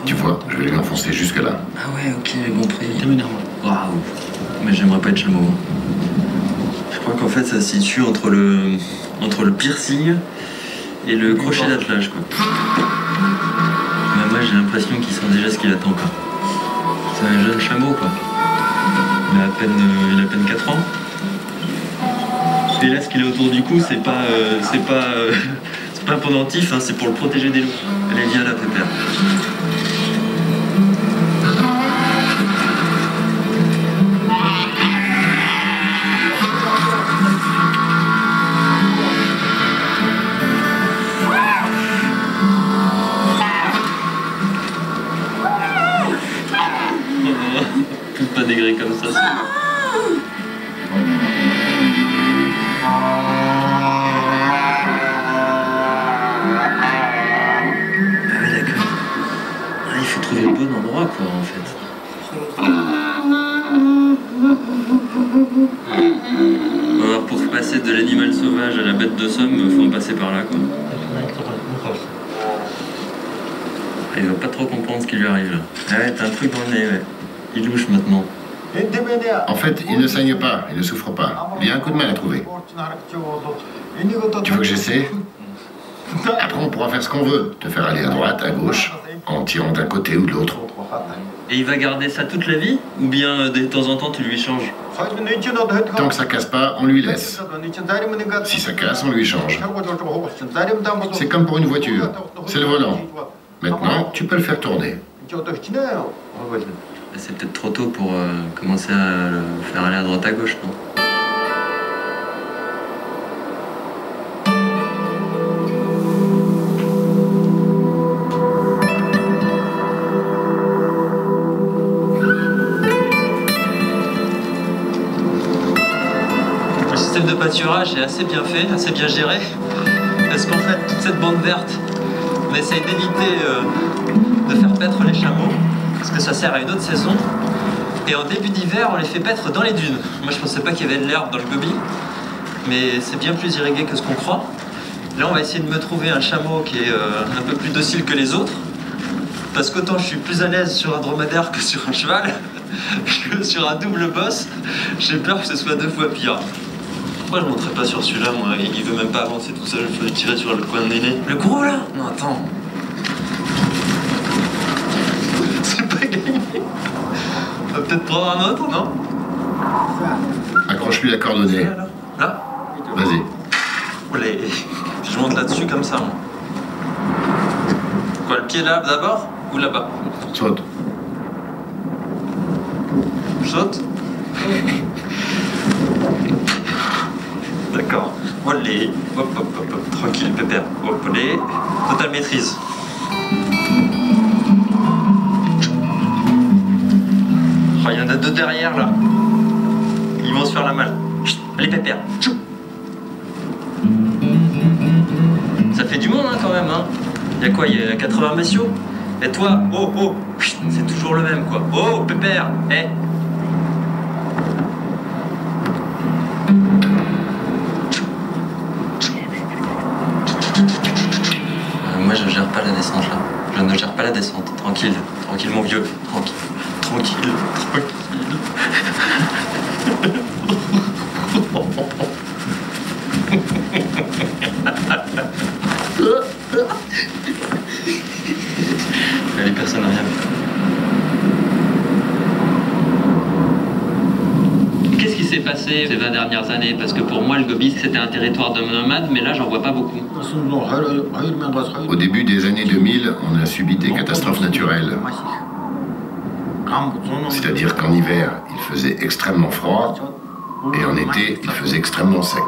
Tu vois, je vais lui enfoncer jusque-là. Ah ouais, ok, bon prix. Waouh. Mais j'aimerais pas être chameau. Je crois qu'en fait, ça se situe entre le piercing et le crochet d'attelage, quoi. Mais moi, j'ai l'impression qu'il sent déjà ce qu'il attend, quoi. C'est un jeune chameau, quoi. Il a à peine 4 ans. Et là, ce qu'il a autour du cou, c'est pas un pendentif, hein, c'est pour le protéger des loups. Allez, viens là, Pépère. Pas des grilles comme ça. Ah ouais, d'accord. Ah, il faut trouver le bon endroit, quoi, en fait. Alors, pour passer de l'animal sauvage à la bête de somme, il faut en passer par là, quoi. Il va pas trop comprendre ce qui lui arrive, là. Ah ouais, t'as un truc dans le nez, ouais. Il louche maintenant. En fait, il ne saigne pas, il ne souffre pas. Il y a un coup de main à trouver. Tu veux que j'essaie? Après, on pourra faire ce qu'on veut. Te faire aller à droite, à gauche, en tirant d'un côté ou de l'autre. Et il va garder ça toute la vie? Ou bien de temps en temps, tu lui changes? Tant que ça casse pas, on lui laisse. Si ça casse, on lui change. C'est comme pour une voiture. C'est le volant. Maintenant, tu peux le faire tourner. C'est peut-être trop tôt pour commencer à le faire aller à droite à gauche, non? Le système de pâturage est assez bien fait, assez bien géré, parce qu'en fait, toute cette bande verte, on essaye d'éviter de faire paître les chameaux, parce que ça sert à une autre saison. Et en début d'hiver, on les fait paître dans les dunes. Moi, je pensais pas qu'il y avait de l'herbe dans le Gobi, mais c'est bien plus irrigué que ce qu'on croit. Là, on va essayer de me trouver un chameau qui est un peu plus docile que les autres, parce qu'autant je suis plus à l'aise sur un dromadaire que sur un cheval, que sur un double boss, j'ai peur que ce soit 2 fois pire. Pourquoi je monterais pas sur celui-là, moi? Il veut même pas avancer tout seul, il faut le tirer sur le coin de nez. Le gros, là? Non, attends. C'est pas gagné. On va peut-être prendre un autre, non? Accroche-lui la cordonnée. Là? Vas-y. Oulé. Je monte là-dessus comme ça, moi. Quoi, le pied là d'abord? Ou là-bas? Saute. Je saute? D'accord. Olé. Hop, hop, hop, hop. Tranquille, Pépère. Hop, olé. Totale maîtrise. Oh, il y en a 2 derrière, là. Ils vont se faire la malle. Chut. Allez, Pépère. Chut. Ça fait du monde, hein, quand même, hein. Il y a quoi? Il y a 80 messieurs? Et toi? Oh, oh. C'est toujours le même, quoi. Oh, Pépère. Eh. Moi, je gère pas la descente, là. Je ne gère pas la descente. Tranquille. Tranquille, mon vieux. Tranquille. Tranquille. Tranquille. Allez, personne n'a rien vu. Qu'est-ce qui s'est passé ces 20 dernières années? Parce que pour moi, le Gobi, c'était un territoire de nomades, mais là, j'en vois pas beaucoup. Au début des années 2000, on a subi des catastrophes naturelles. C'est-à-dire qu'en hiver, il faisait extrêmement froid, et en été, il faisait extrêmement sec.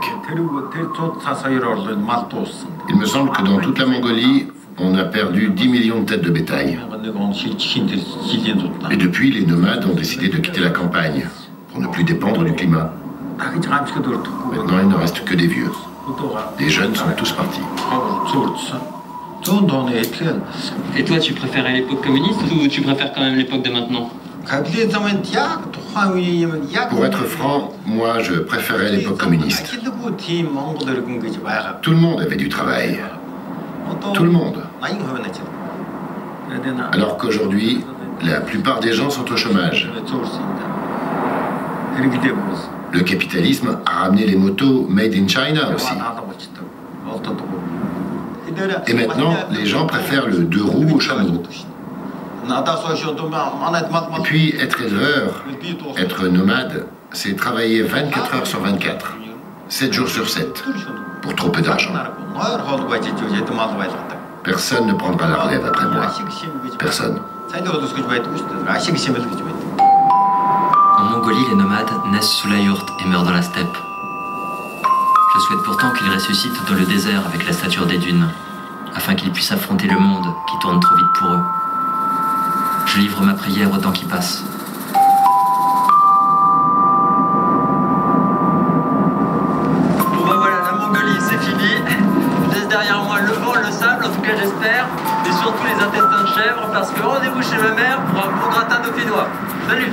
Il me semble que dans toute la Mongolie, on a perdu 10 millions de têtes de bétail. Et depuis, les nomades ont décidé de quitter la campagne, pour ne plus dépendre du climat. Maintenant, il ne reste que des vieux. Les jeunes sont tous partis. Et toi, tu préférais l'époque communiste ou tu préfères quand même l'époque de maintenant? Pour être franc, moi, je préférais l'époque communiste. Tout le monde avait du travail. Tout le monde. Alors qu'aujourd'hui, la plupart des gens sont au chômage. Le capitalisme a ramené les motos made in China aussi. Et maintenant, les gens préfèrent le 2 roues au chameau. Et puis, être éleveur, être nomade, c'est travailler 24 heures sur 24, 7 jours sur 7, pour trop peu d'argent. Personne ne prendra la relève après moi. Personne. En Mongolie, les nomades naissent sous la yourte et meurent dans la steppe. Je souhaite pourtant qu'ils ressuscitent dans le désert avec la stature des dunes, afin qu'ils puissent affronter le monde qui tourne trop vite pour eux. Je livre ma prière au temps qui passe. Bon bah voilà, la Mongolie c'est fini. Je laisse derrière moi le vent, le sable, en tout cas j'espère, et surtout les intestins de chèvre, parce que rendez-vous chez ma mère pour un bon gratin dauphinois. Salut!